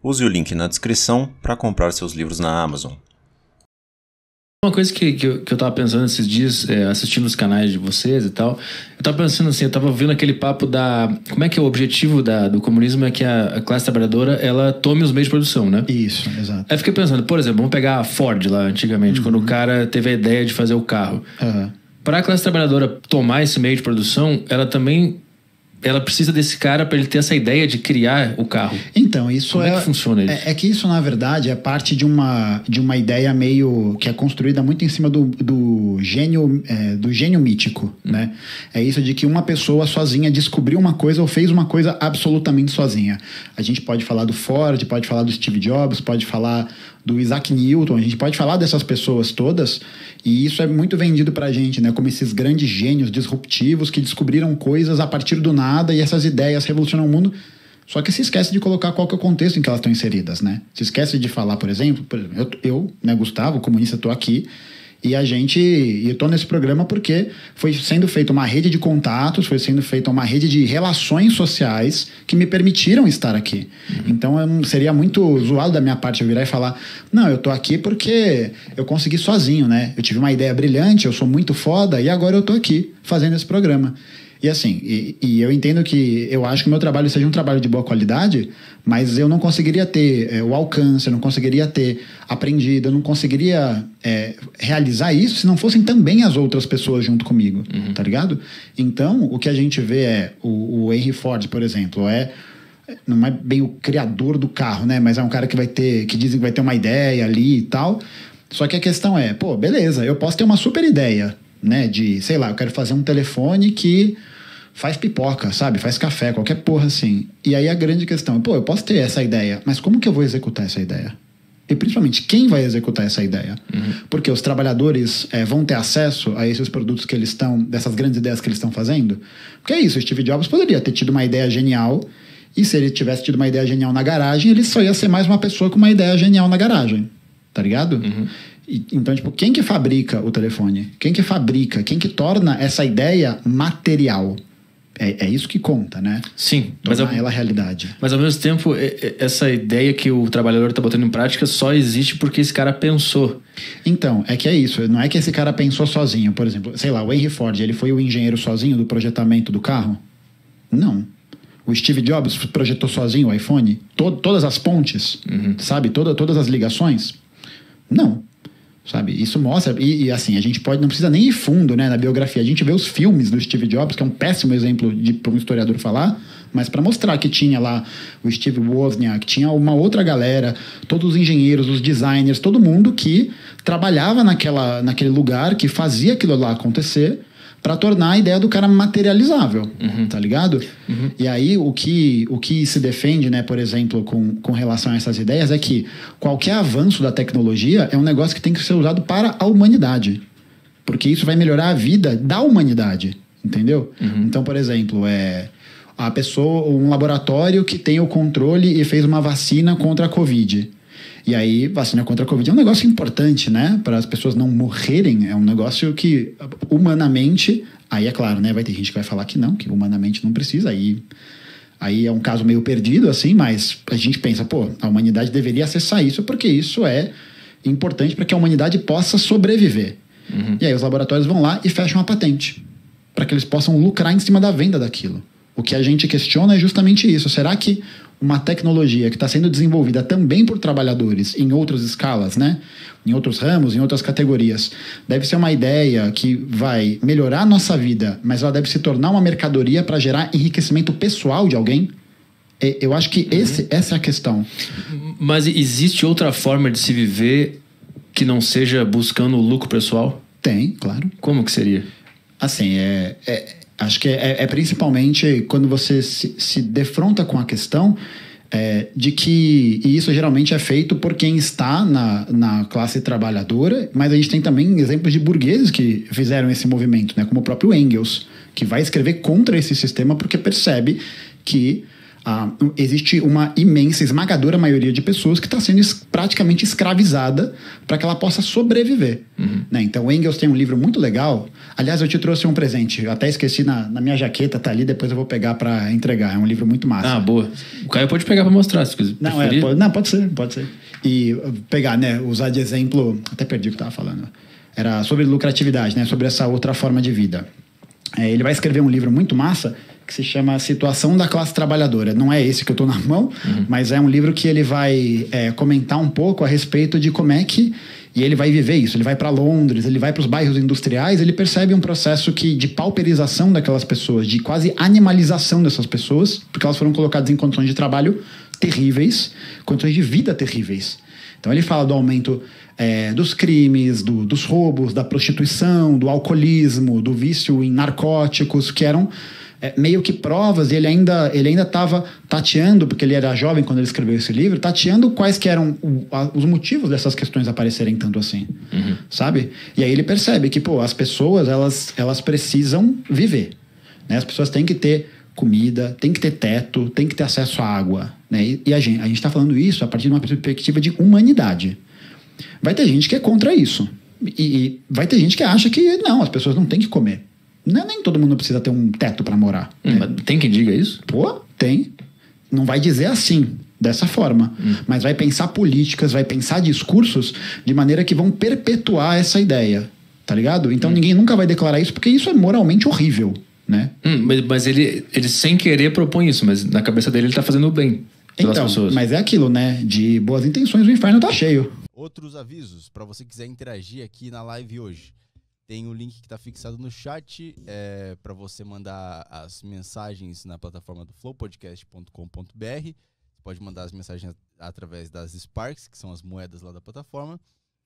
Use o link na descrição para comprar seus livros na Amazon. Uma coisa que eu tava pensando esses dias, assistindo os canais de vocês e tal, eu tava pensando assim, eu tava vendo aquele papo da... Como é que é o objetivo do comunismo? É que a classe trabalhadora, ela tome os meios de produção, né? Isso, exato. Aí eu fiquei pensando, por exemplo, vamos pegar a Ford lá antigamente, quando o cara teve a ideia de fazer o carro. Para a classe trabalhadora tomar esse meio de produção, ela precisa desse cara para ele ter essa ideia de criar o carro. Então, isso Como é que funciona isso? É que isso, na verdade, é parte de uma ideia meio que é construída muito em cima do gênio mítico, né? É isso de que uma pessoa sozinha descobriu uma coisa ou fez uma coisa absolutamente sozinha. A gente pode falar do Ford, pode falar do Steve Jobs, pode falar do Isaac Newton, a gente pode falar dessas pessoas todas, e isso é muito vendido pra gente, né? Como esses grandes gênios disruptivos que descobriram coisas a partir do nada e essas ideias revolucionam o mundo. Só que se esquece de colocar qual que é o contexto em que elas estão inseridas, né? Se esquece de falar, por exemplo, eu, né, Gustavo, comunista, estou aqui, e eu tô nesse programa porque foi sendo feita uma rede de contatos, foi sendo feita uma rede de relações sociais que me permitiram estar aqui. Então seria muito zoado da minha parte eu virar e falar, não, eu tô aqui porque eu consegui sozinho, né? Eu tive uma ideia brilhante, eu sou muito foda e agora eu tô aqui fazendo esse programa. E assim, e eu entendo que eu acho que o meu trabalho seja um trabalho de boa qualidade, mas eu não conseguiria ter o alcance, eu não conseguiria ter aprendido, eu não conseguiria realizar isso se não fossem também as outras pessoas junto comigo, tá ligado? Então, o que a gente vê é o Henry Ford, por exemplo, não é bem o criador do carro, né? Mas é um cara que dizem que vai ter uma ideia ali e tal. Só que a questão é, pô, beleza, eu posso ter uma super ideia, né, de, sei lá, eu quero fazer um telefone que faz pipoca, sabe, faz café, qualquer porra assim. E aí a grande questão é, pô, eu posso ter essa ideia, mas como que eu vou executar essa ideia? E principalmente, quem vai executar essa ideia? Porque os trabalhadores vão ter acesso a esses produtos que eles estão, dessas grandes ideias que eles estão fazendo? Porque é isso, o Steve Jobs poderia ter tido uma ideia genial, e se ele tivesse tido uma ideia genial na garagem, ele só ia ser mais uma pessoa com uma ideia genial na garagem, tá ligado? Então, tipo, quem que fabrica o telefone? Quem que torna essa ideia material? É isso que conta, né? Sim. Tornar ela realidade. Mas ao mesmo tempo, essa ideia que o trabalhador está botando em prática só existe porque esse cara pensou. Então, é isso. Não é que esse cara pensou sozinho. Por exemplo, sei lá, o Henry Ford, ele foi o engenheiro sozinho do projetamento do carro? Não. O Steve Jobs projetou sozinho o iPhone? Todas as pontes? Sabe? Todas as ligações? Não. Sabe? Isso mostra, e assim, a gente não precisa nem ir fundo, né, na biografia. A gente vê os filmes do Steve Jobs, que é um péssimo exemplo para um historiador falar, mas para mostrar que tinha lá o Steve Wozniak, tinha uma outra galera, todos os engenheiros, os designers, todo mundo que trabalhava naquele lugar, que fazia aquilo lá acontecer, para tornar a ideia do cara materializável, tá ligado? E aí, o que se defende, né, por exemplo, com relação a essas ideias, é que qualquer avanço da tecnologia é um negócio que tem que ser usado para a humanidade. Porque isso vai melhorar a vida da humanidade, entendeu? Então, por exemplo, um laboratório que tem o controle e fez uma vacina contra a Covid. E aí, vacina contra a Covid é um negócio importante, né? Para as pessoas não morrerem. É um negócio que, humanamente... Aí, é claro, né? Vai ter gente que vai falar que não, que humanamente não precisa. Aí é um caso meio perdido, assim, mas a gente pensa, pô, a humanidade deveria acessar isso porque isso é importante para que a humanidade possa sobreviver. E aí os laboratórios vão lá e fecham a patente para que eles possam lucrar em cima da venda daquilo. O que a gente questiona é justamente isso. Será que uma tecnologia que está sendo desenvolvida também por trabalhadores em outras escalas, né? Em outros ramos, em outras categorias, deve ser uma ideia que vai melhorar a nossa vida, mas ela deve se tornar uma mercadoria para gerar enriquecimento pessoal de alguém? Eu acho que essa é a questão. Mas existe outra forma de se viver que não seja buscando o lucro pessoal? Tem, claro. Como que seria? Assim, acho que principalmente quando você se defronta com a questão de que... E isso geralmente é feito por quem está na classe trabalhadora, mas a gente tem também exemplos de burgueses que fizeram esse movimento, né? Como o próprio Engels, que vai escrever contra esse sistema porque percebe que existe uma imensa, esmagadora maioria de pessoas que está sendo praticamente escravizada para que ela possa sobreviver. Né? Então, o Engels tem um livro muito legal. Aliás, eu te trouxe um presente. Eu até esqueci na minha jaqueta, tá ali, depois eu vou pegar para entregar. É um livro muito massa. Ah, boa. O Caio pode pegar para mostrar, se quiser. Pode ser. E pegar, né? Usar de exemplo... Até perdi o que eu tava falando. Era sobre lucratividade, né? Sobre essa outra forma de vida. Ele vai escrever um livro muito massa que se chama Situação da Classe Trabalhadora. Não é esse que eu tô na mão, mas é um livro que ele vai comentar um pouco a respeito de como é que... E ele vai viver isso. Ele vai para Londres, ele vai para os bairros industriais, ele percebe um processo de pauperização daquelas pessoas, de quase animalização dessas pessoas, porque elas foram colocadas em condições de trabalho terríveis, condições de vida terríveis. Então ele fala do aumento dos crimes, dos roubos, da prostituição, do alcoolismo, do vício em narcóticos, que eram meio que provas, e ele ainda estava tateando, porque ele era jovem quando ele escreveu esse livro, tateando quais que eram os motivos dessas questões aparecerem tanto assim, sabe? E aí ele percebe que, as pessoas, elas precisam viver, né? As pessoas têm que ter comida, tem que ter teto, tem que ter acesso à água, né? E a gente está falando isso a partir de uma perspectiva de humanidade. Vai ter gente que é contra isso. E vai ter gente que acha que não, as pessoas não têm que comer. Nem todo mundo precisa ter um teto para morar. Tem quem diga isso? Tem. Não vai dizer assim, dessa forma. Mas vai pensar políticas, vai pensar discursos de maneira que vão perpetuar essa ideia. Tá ligado? Então ninguém nunca vai declarar isso porque isso é moralmente horrível, né? Mas ele sem querer propõe isso, mas na cabeça dele ele tá fazendo o bem pelas pessoas. Mas é aquilo, né? De boas intenções o inferno tá cheio. Outros avisos, para você quiser interagir aqui na live hoje. Tem o link que está fixado no chat para você mandar as mensagens na plataforma do flowpodcast.com.br. Você pode mandar as mensagens através das Sparks, que são as moedas lá da plataforma.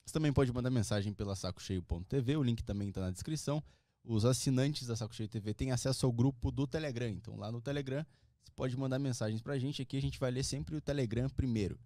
Você também pode mandar mensagem pela sacocheio.tv, o link também está na descrição. Os assinantes da Saco Cheio TV têm acesso ao grupo do Telegram. Então lá no Telegram você pode mandar mensagens para a gente. Aqui a gente vai ler sempre o Telegram primeiro.